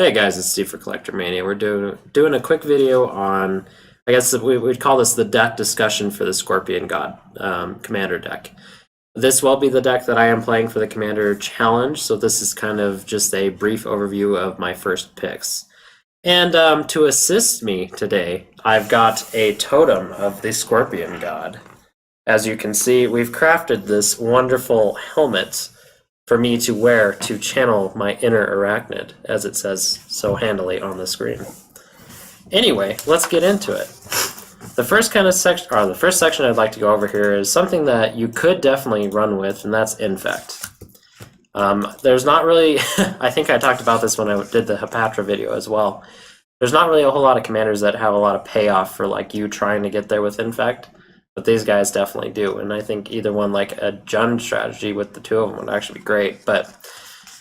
Hey guys, it's Steve for CollectorMania. We're doing a quick video on, I guess we'd call this the deck discussion for the Scorpion God Commander deck. This will be the deck that I am playing for the Commander Challenge, so this is kind of just a brief overview of my first picks. And to assist me today, I've got a totem of the Scorpion God. As you can see, we've crafted this wonderful helmet for me to wear to channel my inner arachnid, as it says so handily on the screen. Anyway, let's get into it. The first section I'd like to go over here is something that you could definitely run with, and that's Infect. There's not really, I think I talked about this when I did the Hepatra video as well. There's not really a whole lot of commanders that have a lot of payoff for like you trying to get there with Infect. But these guys definitely do, and I think either one, like a Jund strategy with the two of them, would actually be great. But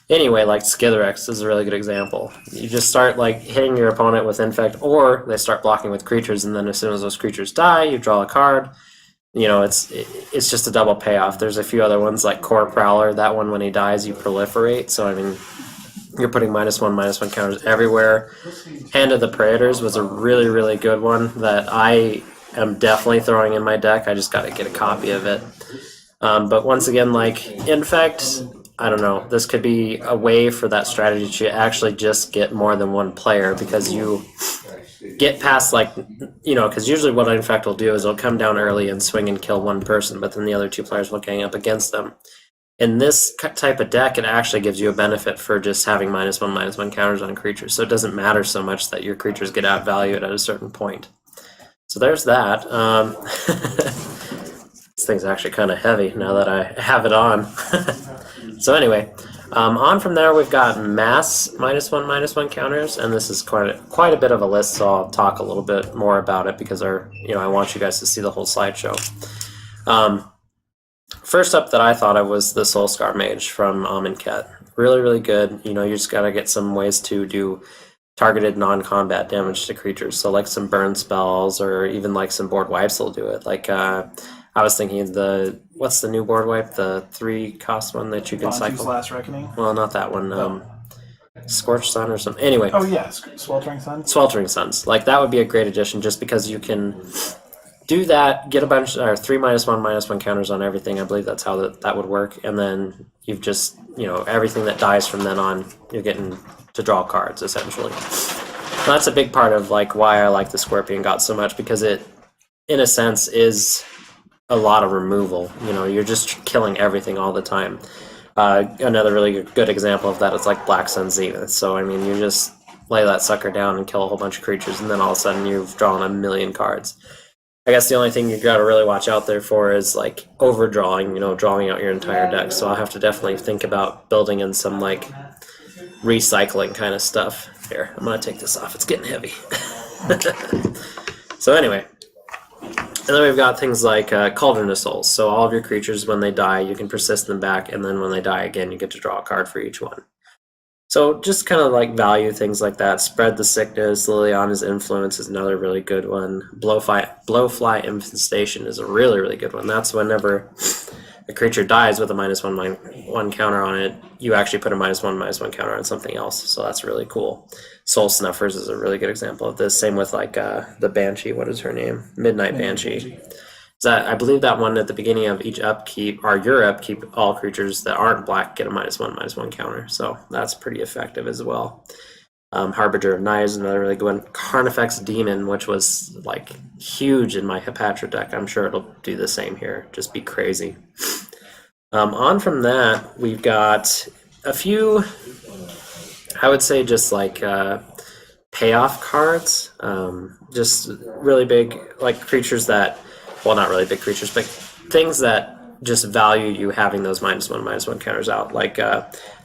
anyway, like Skithirex is a really good example. You just start like hitting your opponent with Infect, or they start blocking with creatures, and then as soon as those creatures die, you draw a card. You know, it's just a double payoff. There's a few other ones like Core Prowler. That one, when he dies, you proliferate. So I mean, you're putting -1/-1 counters everywhere. Hand of the Praetors was a really good one that I'm definitely throwing in my deck. I just got to get a copy of it. But once again, like Infect, I don't know. This could be a way for that strategy to actually just get more than one player, because you get past, like, you know, because usually what Infect will do is it'll come down early and swing and kill one person, but then the other two players will gang up against them. In this type of deck, it actually gives you a benefit for just having -1/-1 counters on creatures, so it doesn't matter so much that your creatures get outvalued at a certain point. So there's that. This thing's actually kind of heavy now that I have it on. So anyway, on from there we've got mass -1/-1 counters, and this is quite a bit of a list, so I'll talk a little bit more about it because I want you guys to see the whole slideshow. First up that I thought of was the Soulscar Mage from Amonkhet. Really good. You know, you just gotta get some ways to do targeted non-combat damage to creatures, so like some burn spells, or even like some board wipes will do it. Like I was thinking what's the new board wipe, the 3-cost one that you can cycle? Last Reckoning? Well, not that one. Scorched Sun or something. Anyway. Oh yeah, Sweltering Suns. Sweltering Suns. Like that would be a great addition, just because you can do that, get a bunch, or 3 -1/-1 counters on everything. I believe that's how that would work, and then you've just, you know, everything that dies from then on, you're getting to draw cards, essentially. And that's a big part of like why I like the Scorpion God so much, because it, in a sense, is a lot of removal. You know, you're just killing everything all the time. Another really good example of that is like Black Sun Zenith. So I mean, you just lay that sucker down and kill a whole bunch of creatures, and then all of a sudden you've drawn a million cards. I guess the only thing you got to really watch out there for is like overdrawing, you know, drawing out your entire deck. So I'll have to definitely think about building in some like recycling kind of stuff. Here, I'm gonna take this off, it's getting heavy. So anyway, and then we've got things like Cauldron of Souls. So all of your creatures, when they die, you can persist them back, and then when they die again, you get to draw a card for each one. So just kind of like value things like that. Spread the Sickness, Liliana's Influence is another really good one. Blowfly Infestation is a really good one. That's whenever a creature dies with a -1/-1 counter on it, you actually put a -1/-1 counter on something else. So that's really cool. Soul Snuffers is a really good example of this. Same with like the Banshee. What is her name? Midnight Banshee. I believe that one at the beginning of each upkeep, or your upkeep, all creatures that aren't black get a -1/-1 counter. So that's pretty effective as well. Harbinger of Night is another really good one. Carnifex Demon, which was like huge in my Hepatra deck. I'm sure it'll do the same here. Just be crazy. On from that, we've got a few, I would say, just like payoff cards. Just really big, like creatures that, well, not really big creatures, but things that just value you having those -1/-1 counters out. Like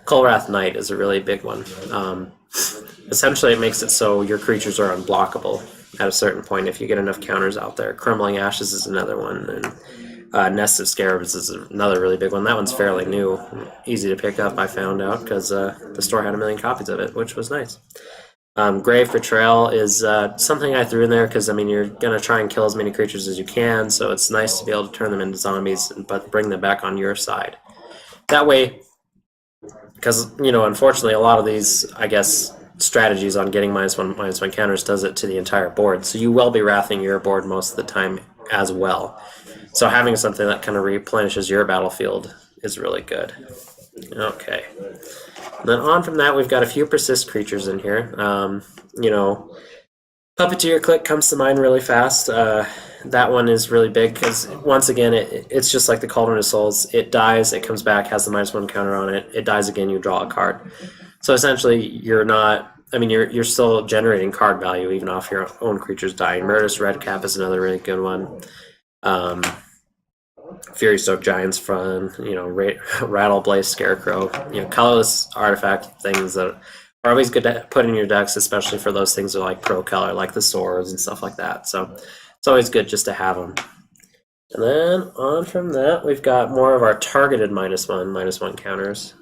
Kulrath Knight is a really big one. Essentially, it makes it so your creatures are unblockable at a certain point if you get enough counters out there. Crumbling Ashes is another one, and Nest of Scarabs is another really big one. That one's fairly new, easy to pick up, I found out, because the store had 1 million copies of it, which was nice. Grave Betrayal is something I threw in there because, I mean, you're going to try and kill as many creatures as you can, so it's nice to be able to turn them into zombies, but bring them back on your side. That way, because, you know, unfortunately, a lot of these, I guess, strategies on getting -1/-1 counters does it to the entire board. So you will be wrathing your board most of the time as well. So having something that kind of replenishes your battlefield is really good. Okay. And then on from that, we've got a few persist creatures in here. You know, Puppeteer Click comes to mind really fast. That one is really big because, once again, it's just like the Cauldron of Souls. It dies, it comes back, has the -1 counter on it. It dies again, you draw a card. So essentially, you're not. I mean, you're still generating card value even off your own creatures dying. Murderous Redcap is another really good one. Fury Stoked Giant's fun. You know, Rattle Blaze Scarecrow. You know, colorless artifact things that are always good to put in your decks, especially for those things that are like pro color, like the swords and stuff like that. So it's always good just to have them. And then on from that, we've got more of our targeted -1/-1 counters.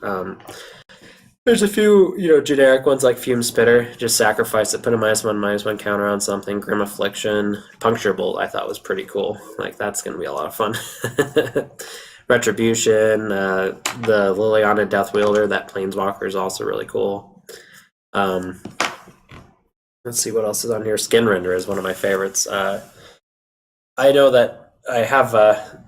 There's a few, you know, generic ones like Fume Spitter, just sacrifice it, put a -1/-1 counter on something. Grim Affliction, Puncture Bolt, I thought was pretty cool. Like, that's going to be a lot of fun. Retribution, the Liliana Death Wielder, that Planeswalker is also really cool. Let's see what else is on here. Skin Render is one of my favorites. I know that I have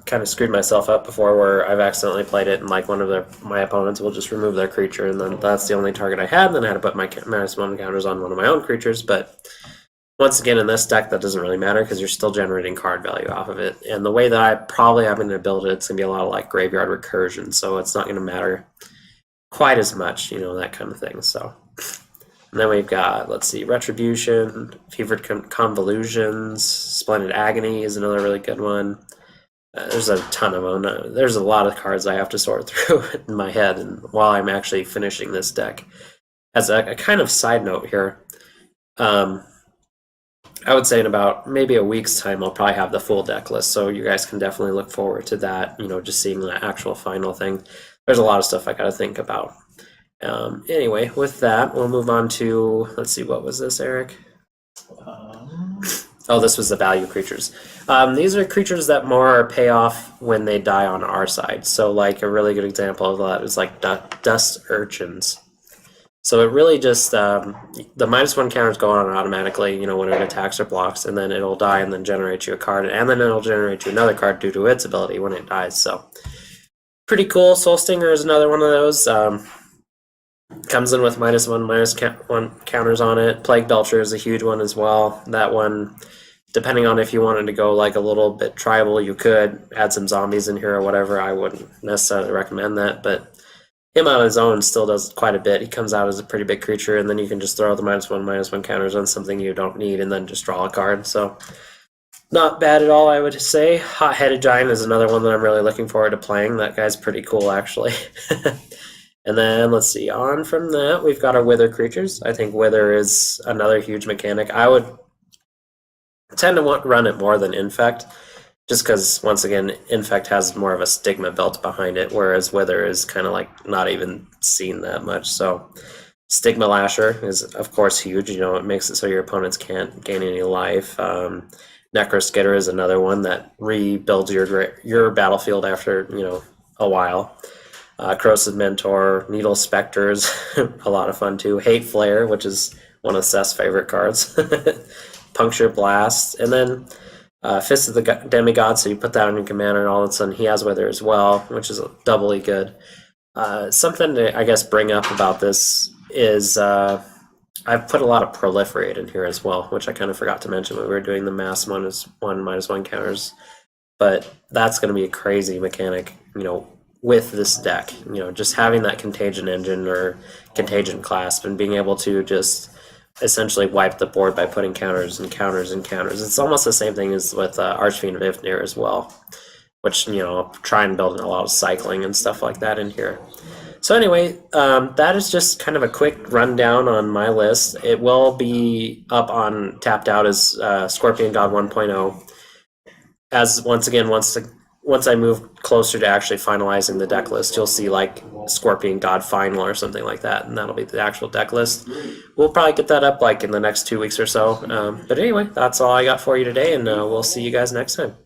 kind of screwed myself up before where I've accidentally played it and like one of my opponents will just remove their creature and then that's the only target I had, and then I had to put my -1 counters on one of my own creatures. But once again, in this deck, that doesn't really matter because you're still generating card value off of it. And the way that I'm going to build it, it's going to be a lot of like graveyard recursion, so it's not going to matter quite as much, you know, that kind of thing. So, and then we've got, let's see, Retribution, Fevered Convolutions, Splendid Agony is another really good one. There's a ton of them. There's a lot of cards I have to sort through in my head and while I'm actually finishing this deck. As a kind of side note here, I would say in about maybe a week's time, I'll probably have the full deck list, so you guys can definitely look forward to that, you know, just seeing the actual final thing. There's a lot of stuff I got to think about. Anyway, with that, we'll move on to, let's see, what was this, Eric? Oh, this was the value creatures. These are creatures that more pay off when they die on our side. So like a really good example of that is like Dust Urchins. So it really just, the -1 counters go on automatically, you know, when it attacks or blocks, and then it'll die and then generate you a card, and then it'll generate you another card due to its ability when it dies. So pretty cool. Soul Stinger is another one of those. Comes in with -1/-1 counters on it. Plague Belcher is a huge one as well. That one, depending on if you wanted to go like a little bit tribal, you could add some zombies in here or whatever. I wouldn't necessarily recommend that, but him on his own still does quite a bit. He comes out as a pretty big creature, and then you can just throw the -1/-1 counters on something you don't need and then just draw a card. So not bad at all, I would say. Hot-Headed Giant is another one that I'm really looking forward to playing. That guy's pretty cool, actually. And then, let's see, on from that, we've got our Wither creatures. I think Wither is another huge mechanic. I would tend to run it more than Infect, just because, once again, Infect has more of a stigma built behind it, whereas Wither is kind of like not even seen that much. So Stigma Lasher is, of course, huge. You know, it makes it so your opponents can't gain any life. Necroskitter is another one that rebuilds your battlefield after, you know, a while. Corrosive Mentor, Needle Specters, a lot of fun too. Hate Flare, which is one of Seth's favorite cards. Puncture Blast, and then Fist of the Demigod, so you put that on your commander and all of a sudden he has Wither as well, which is doubly good. Something to, I guess, bring up about this is I've put a lot of Proliferate in here as well, which I kind of forgot to mention when we were doing the mass -1/-1 counters. But that's going to be a crazy mechanic, you know, with this deck, you know, just having that Contagion Engine or Contagion Clasp and being able to just essentially wipe the board by putting counters and counters and counters. It's almost the same thing as with Archfiend Vivnir as well, which, you know, I'll try and build in a lot of cycling and stuff like that in here. So anyway, that is just kind of a quick rundown on my list. It will be up on Tapped Out as Scorpion God 1.0. As once I move closer to actually finalizing the deck list, you'll see like Scorpion God Final or something like that, and that'll be the actual deck list. We'll probably get that up like in the next 2 weeks or so. But anyway, that's all I got for you today, and we'll see you guys next time.